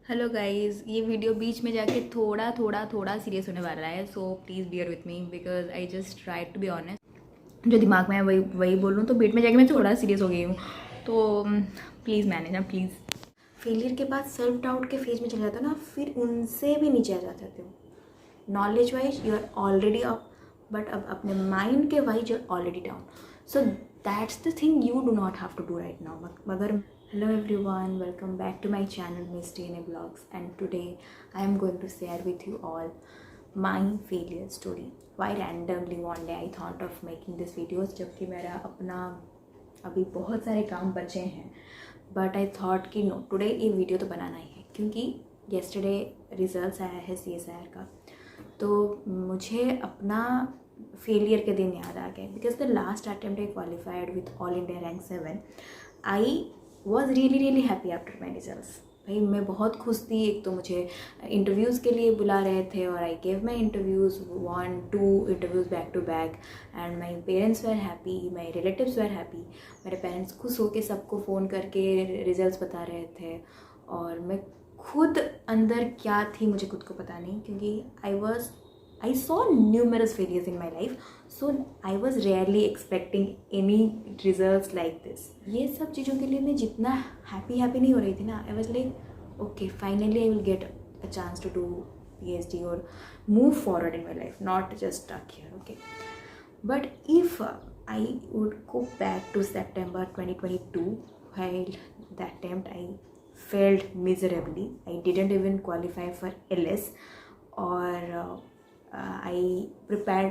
Hello guys, ये video बीच में जाके थोड़ा सीरियस होने वाला है, so please bear with me because I just try to be honest. जो दिमाग में है वही बोलूँ, तो बीच में जाके मैं थोड़ा सीरियस हो गई हूँ, तो प्लीज़ मैनेज ना प्लीज़। फेलियर के बाद सेल्फ डाउट के फेज में चले जाता ना, फिर उनसे भी नीचे आ जाते हो। Knowledge wise you are already up, but अब अपने माइंड के wise you are already down. So that's the thing you do not have to do right now. मगर hello everyone, welcome back to my channel Miss DNA Vlogs, and today I am going to share with you all my failure story. Why randomly one day I thought of making this videos, जबकि मेरा अपना अभी बहुत सारे काम बचे हैं, but I thought कि नो, टुडे ये वीडियो तो बनाना ही है क्योंकि येस्टरडे रिजल्ट्स आया है CSIR का। तो मुझे अपना फेलियर के दिन याद आ गए because the last attempt I qualified with all India rank 7। I was really happy after my results. भाई मैं बहुत खुश थी। एक तो मुझे इंटरव्यूज़ के लिए बुला रहे थे और I gave my interviews 1-2 interviews back to back, and my parents were happy, my relatives were happy. मेरे पेरेंट्स खुश होकर सबको फ़ोन करके रिजल्ट्स बता रहे थे, और मैं खुद अंदर क्या थी मुझे खुद को पता नहीं, क्योंकि I saw numerous failures in my life, so I was rarely expecting any results like this. ये सब चीज़ों के लिए मैं जितना हैप्पी नहीं हो रही थी ना, I was like okay, finally I will get a chance to do PhD or move forward in my life, not just stuck here, okay. But if I would go back to September 2022, while that attempt I failed miserably. I didn't even qualify for LS, और I prepare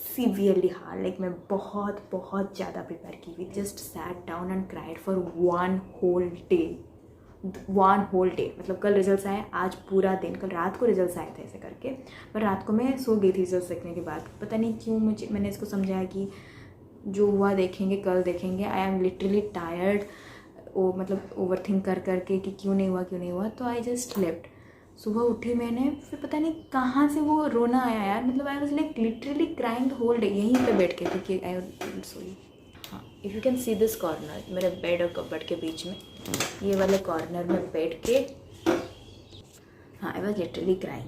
severely hard. Like मैं बहुत ज़्यादा prepare की हुई। Just sat down and cried for one whole day. मतलब कल results आए, आज पूरा दिन, कल रात को रिजल्ट्स आए थे ऐसे करके, पर रात को मैं सो गई थी रिजल्ट्स देखने के बाद। पता नहीं क्यों मैंने इसको समझाया कि जो हुआ देखेंगे, कल देखेंगे। आई एम लिटरली टायर्ड, मतलब ओवर थिंक कर करके कि क्यों नहीं हुआ, तो आई जस्ट लेफ्ट। सुबह उठी मैंने, फिर पता नहीं कहाँ से वो रोना आया यार। मतलब I was like literally crying the whole day यहीं पे बैठ के, क्योंकि आई सोई। हाँ, if you can see this corner, मेरे बेड और कबर्ड के बीच में ये वाले कॉर्नर में बैठ के, हाँ, आई वाज लिटरली क्राइंग।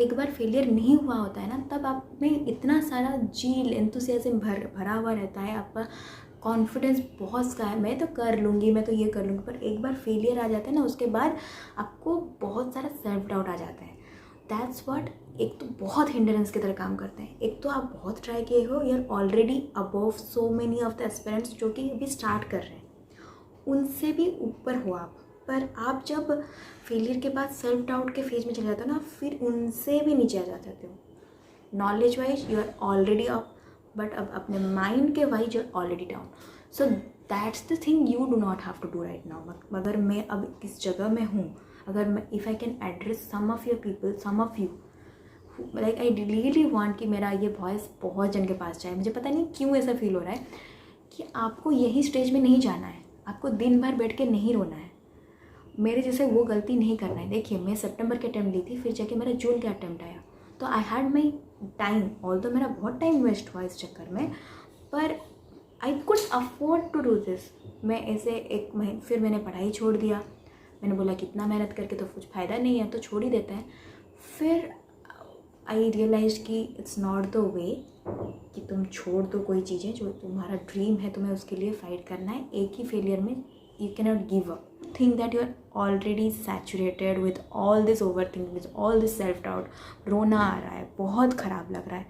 एक बार फेलियर नहीं हुआ होता है ना, तब आप में इतना सारा जील एंथुसियाज्म भरा हुआ रहता है, आपका कॉन्फिडेंस बहुत सा है, मैं तो कर लूँगी, मैं तो ये कर लूँगी। पर एक बार फेलियर आ जाता है ना, उसके बाद आपको बहुत सारा सेल्फ डाउट आ जाता है। दैट्स व्हाट एक तो बहुत हिंड्रेंस की तरह काम करते हैं। एक तो आप बहुत ट्राई किए हो, you are already above so many of the aspirants जो कि अभी स्टार्ट कर रहे हैं, उनसे भी ऊपर हो आप। पर आप जब फेलियर के बाद सेल्फ डाउट के फेज में चले जाते हो ना, फिर उनसे भी नीचे आ जाते हो। Knowledge wise you are already up, but अब अपने माइंड के wise you are already down. So that's the thing you do not have to do right now. मगर मैं अब इस जगह में हूँ, अगर मैं if I can address some of your people, some of you, like I really want कि मेरा ये वॉइस बहुत जन के पास जाए। मुझे पता नहीं क्यों ऐसा फील हो रहा है कि आपको यही स्टेज में नहीं जाना है, आपको दिन भर बैठ के नहीं रोना है, मेरे जैसे वो गलती नहीं करना है। देखिए, मैं सितंबर के अटैम्प्ट ली थी, फिर जाके मेरा जून का अटैम्प्ट आया, तो I had my time. Although मेरा बहुत टाइम वेस्ट हुआ इस चक्कर में, पर I could afford to do this. मैं ऐसे एक महीने फिर मैंने पढ़ाई छोड़ दिया। मैंने बोला कि इतना मेहनत करके तो कुछ फ़ायदा नहीं है, तो छोड़ ही देते हैं। फिर आई रियलाइज कि इट्स नॉट द वे कि तुम छोड़ दो कोई चीज़ें जो तुम्हारा ड्रीम है, तुम्हें उसके लिए फ़ाइट करना है। एक ही फेलियर में you cannot give up. Think that you are already saturated with all this overthinking, with all this self doubt. रोना आ रहा है, बहुत ख़राब लग रहा है,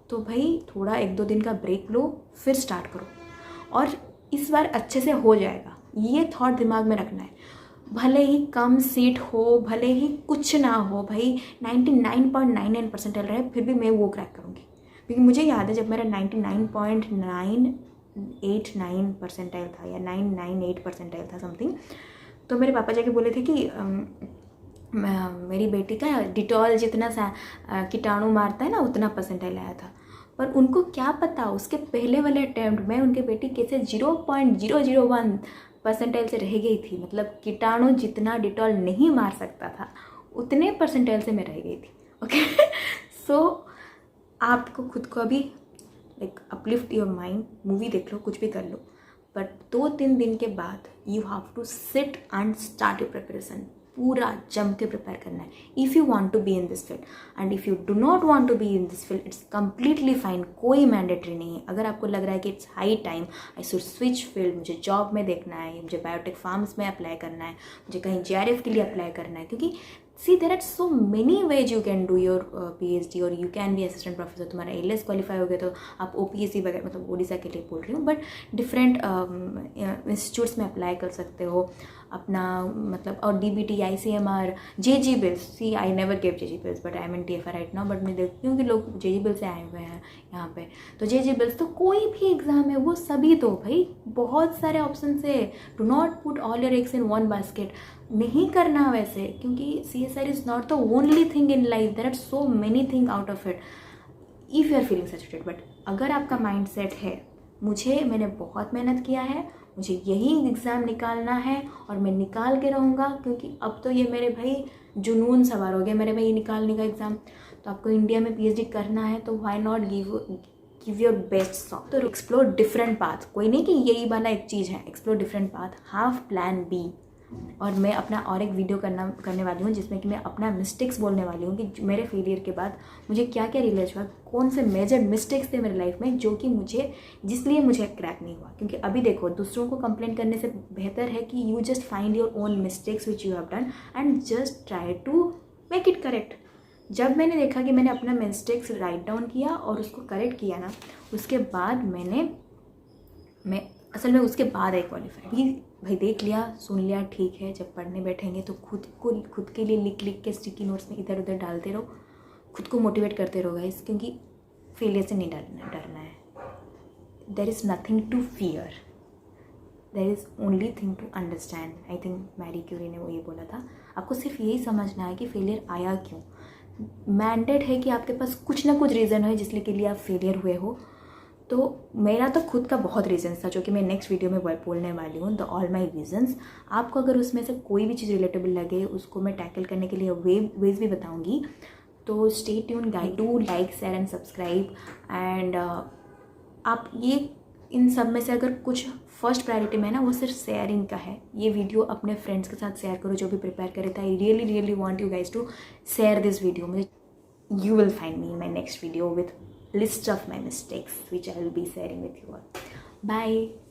तो भाई थोड़ा 1-2 दिन का ब्रेक लो, फिर स्टार्ट करो, और इस बार अच्छे से हो जाएगा। ये थॉट दिमाग में रखना है। भले ही कम सीट हो, भले ही कुछ ना हो, भाई 99.99 परसेंटाइल रहे, फिर भी मैं वो क्रैक करूँगी। क्योंकि मुझे याद है जब मेरा 99.989 परसेंटाइल था या 998 परसेंटाइल था समथिंग, तो मेरे पापा जाके बोले थे कि मेरी बेटी का डिटॉल जितना सा कीटाणु मारता है ना, उतना परसेंटाइल आया था। पर उनको क्या पता, उसके पहले वाले अटैम्प्ट में उनकी बेटी कैसे 0.001 परसेंटाइल से रह गई थी। मतलब कीटाणु जितना डिटॉल नहीं मार सकता था, उतने परसेंटाइल से मैं रह गई थी, ओके। सो आपको खुद को अभी like uplift your mind, movie देख लो, कुछ भी कर लो, बट 2-3 दिन के बाद you have to sit and start your preparation. पूरा जम के प्रिपेयर करना है if you want to be in this field. And if you do not want to be in this field, it's completely fine, कोई mandatory नहीं है। अगर आपको लग रहा है कि it's high time I should switch field, मुझे जॉब में देखना है, मुझे बायोटेक फार्म्स में अप्लाई करना है, मुझे कहीं JRF के लिए अप्लाई करना है, क्योंकि see there are so many ways you can do your PhD और you can be assistant professor. तुम्हारा ALS क्वालिफाई हो गया तो आप OPSC वगैरह, मतलब ओडिशा के लिए बोल रही हूँ, बट डिफरेंट इंस्टीट्यूट्स में अप्लाई कर सकते हो अपना, मतलब और DBT, ICMR, JG Bills। See I never gave JG Bills but I am in TFR right now, बट मैं देखती हूँ कि लोग JG Bills से आए हुए हैं यहाँ पे। तो JG Bills तो कोई भी एग्ज़ाम है वो सभी दो भाई, बहुत सारे ऑप्शन है। Do not put all your eggs in one basket, नहीं करना वैसे, क्योंकि CSIR is not the only thing in life, there are so many thing out of it if you are feeling saturated. But अगर आपका mind set है मैंने बहुत मेहनत किया है, मुझे यही एग्ज़ाम निकालना है और मैं निकाल के रहूँगा, क्योंकि अब तो ये मेरे भाई जुनून सवार हो गया मेरे भाई निकालने का एग्ज़ाम। तो आपको इंडिया में PhD करना है तो why not give your best saw. तो एक्सप्लोर डिफरेंट पाथ, कोई नहीं कि यही वाला एक चीज़ है, explore different path, have plan B। और मैं अपना और एक वीडियो करने वाली हूँ जिसमें कि मैं अपना मिस्टेक्स बोलने वाली हूँ कि मेरे फेलियर के बाद मुझे क्या क्या रियलाइज हुआ, कौन से मेजर मिस्टेक्स थे मेरे लाइफ में जो कि जिसलिए मुझे क्रैक नहीं हुआ। क्योंकि अभी देखो, दूसरों को कंप्लेंट करने से बेहतर है कि you just find your own mistakes which you have done and just try to make it correct. जब मैंने देखा कि मैंने अपना मिस्टेक्स राइट डाउन किया और उसको करेक्ट किया ना, उसके बाद मैं असल में उसके बाद आई क्वालिफाई भी भाई, देख लिया सुन लिया ठीक है। जब पढ़ने बैठेंगे तो खुद के लिए लिख के स्टिकी नोट्स में इधर उधर डालते रहो, खुद को मोटिवेट करते रहो गाइस, क्योंकि फेलियर से नहीं डरना है। There is nothing to fear, there is only thing to understand. I think Marie Curie ने वो ये बोला था, आपको सिर्फ यही समझना है कि फेलियर आया क्यों। मैंडेट है कि आपके पास कुछ ना कुछ रीज़न है जिसके के लिए आप फेलियर हुए हो। तो मेरा तो खुद का बहुत रीजन्स था जो कि मैं नेक्स्ट वीडियो में बोलने वाली हूँ, द ऑल माई रीजन्स। आपको अगर उसमें से कोई भी चीज़ रिलेटेबल लगे, उसको मैं टैकल करने के लिए वेज भी बताऊँगी। तो stay tune guide, do like share and subscribe. And आप ये इन सब में से अगर कुछ फर्स्ट प्रायोरिटी में है ना, वो सिर्फ शेयरिंग का है। ये वीडियो अपने फ्रेंड्स के साथ शेयर करो जो भी प्रिपेयर करे था। I really want you guys to share this video. You will find me in my next video with list of my mistakes which I will be sharing with you all. Bye.